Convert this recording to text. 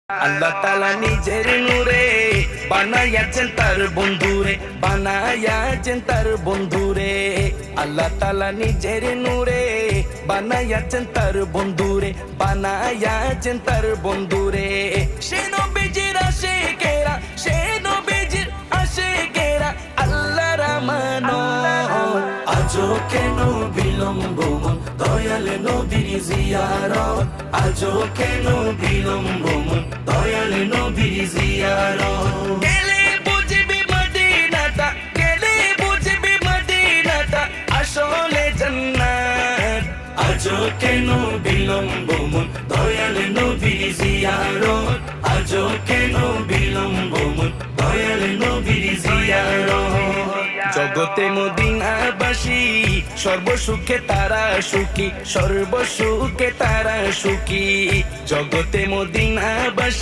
আল্লাহ তাআলা নিজের নূরে বানায়াছেন তার বন্ধুরে, বানায়াছেন তার বন্ধুরে। আল্লাহ তাআলা নিজের নূরে বানায়াছেন তার বন্ধুরে, বানায়াছেন তার বন্ধুরে। সে নবীজির আশিকেরা, সে নবীজির আশিকেরা আল্লাহর আমানত। আজও কেন বিলম্ব মন দয়াল নবীর জিয়ারত, আজও কেন বিলম্ব মন দয়াল নবীর জিয়ারত। গেলে বুঝবি মদিনাটা, গেলে বুঝবি মদিনাটা আসলে জান্নাত। আজও কেন বিলম্ব মন দয়াল নবীর জিয়ারত, আজও কেন বিলম্ব মন দয়াল নবীর জিয়ারত। জগতে মদিনাবাসী সর্বসুখে তারা সুখী, সর্বসুখে তারা সুখী। জগতে মদিনাবাসী